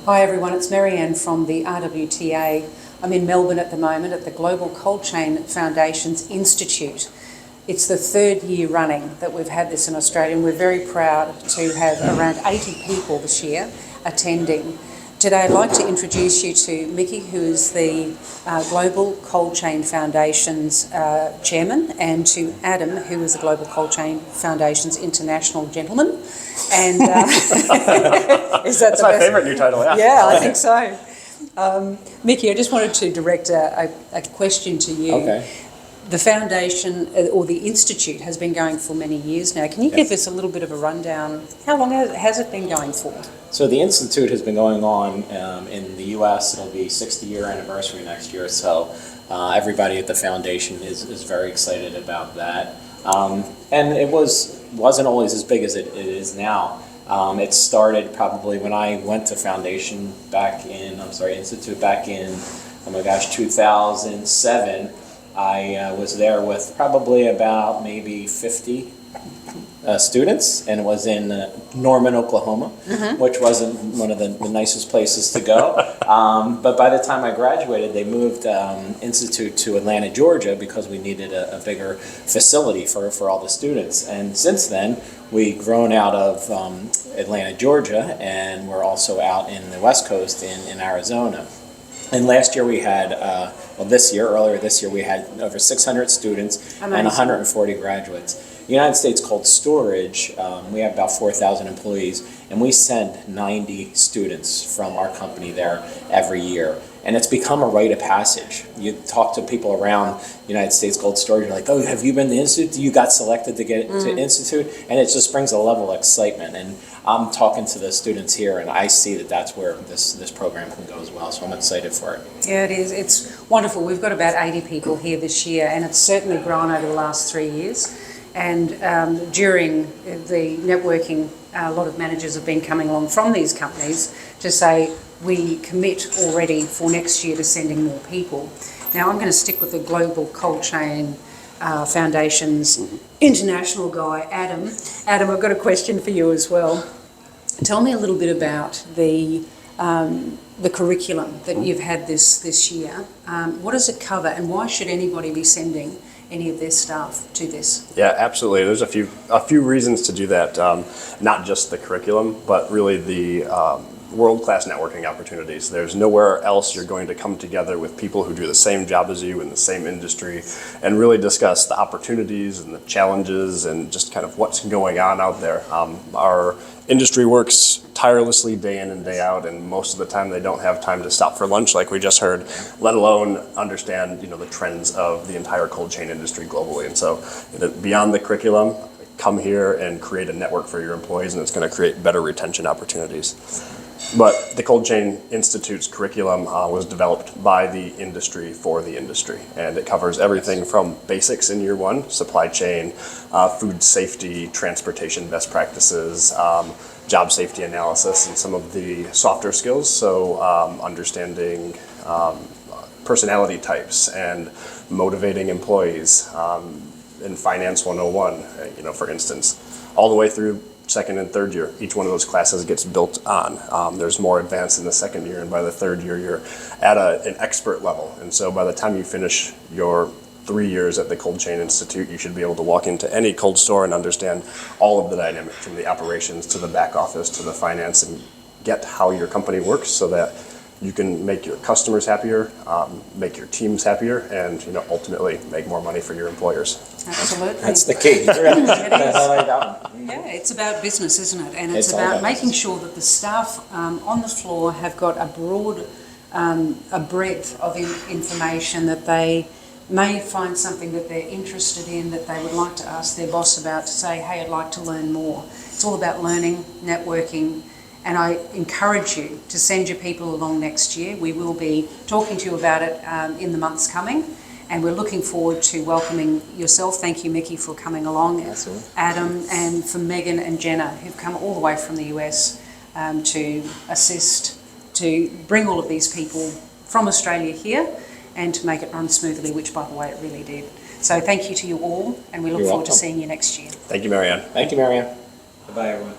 Hi everyone, it's Marianne from the RWTA. I'm in Melbourne at the moment at the Global Cold Chain Foundation's Institute. It's the third year running that we've had this in Australia, and we're very proud to have around 80 people this year attending. Today I'd like to introduce you to Mickey, who is the Global Cold Chain Foundation's chairman, and to Adam, who is the Global Cold Chain Foundation's international gentleman. And is that That's my favorite new title, yeah. Yeah, I think so. Mickey, I just wanted to direct a question to you. Okay. The foundation, or the institute, has been going for many years now. Can you give us a little bit of a rundown? How long has it been going for? So the institute has been going on in the U.S. It'll be 60-year anniversary next year. So everybody at the foundation is very excited about that. And it wasn't always as big as it is now. It started probably when I went to foundation institute back in, 2007. I was there with probably about maybe 50 students, and it was in Norman, Oklahoma, which wasn't one of the nicest places to go. But by the time I graduated, they moved Institute to Atlanta, Georgia, because we needed a bigger facility for all the students. And since then, we've grown out of Atlanta, Georgia, and we're also out in the West Coast in Arizona. And last year we had, earlier this year, we had over 600 students. Amazing. And 140 graduates. The United States Cold Storage, we have about 4,000 employees, and we send 90 students from our company there every year. And it's become a rite of passage. You talk to people around the United States Cold Storage, you're like, oh, have you been to Institute? You got selected to get to Institute? And it just brings a level of excitement. And I'm talking to the students here, and I see that that's where this program can go as well. So I'm excited for it. Yeah, it is. It's wonderful. We've got about 80 people here this year, and it's certainly grown over the last 3 years. And during the networking, a lot of managers have been coming along from these companies to say, we commit already for next year to sending more people. Now, I'm going to stick with the Global Cold Chain Foundation's international guy, Adam. Adam, I've got a question for you as well. Tell me a little bit about the curriculum that you've had this year. What does it cover, and why should anybody be sending any of their staff to this? Yeah, absolutely. There's a few reasons to do that. Not just the curriculum, but really the world-class networking opportunities. There's nowhere else you're going to come together with people who do the same job as you in the same industry and really discuss the opportunities and the challenges and just kind of what's going on out there. Our industry works tirelessly day in and day out, and most of the time they don't have time to stop for lunch like we just heard, let alone understand the trends of the entire cold chain industry globally. And so beyond the curriculum, come here and create a network for your employees, and it's going to create better retention opportunities. But the Cold Chain Institute's curriculum was developed by the industry for the industry, and it covers everything from basics in year one, supply chain, food safety, transportation best practices, job safety analysis, and some of the softer skills, so understanding personality types and motivating employees in Finance 101, for instance, all the way through second and third year. Each one of those classes gets built on. There's more advanced in the second year, and by the third year, you're at an expert level. And so by the time you finish your 3 years at the Cold Chain Institute, you should be able to walk into any cold store and understand all of the dynamics, from the operations to the back office to the finance, and get how your company works so that you can make your customers happier, make your teams happier, and ultimately make more money for your employers. Absolutely. That's the key. Yeah, it's about business, isn't it? And it's about making sure that the staff on the floor have got a broad, a breadth of information, that they may find something that they're interested in, that they would like to ask their boss about, to say, hey, I'd like to learn more. It's all about learning, networking, and I encourage you to send your people along next year. We will be talking to you about it in the months coming, and we're looking forward to welcoming yourself. Thank you, Mickey, for coming along. Absolutely. Adam, and for Megan and Jenna, who've come all the way from the US to assist, to bring all of these people from Australia here and to make it run smoothly, which, by the way, it really did. So thank you to you all, and we look forward to seeing you next year. Thank you, Marianne. Thank you, Marianne. Goodbye, everyone.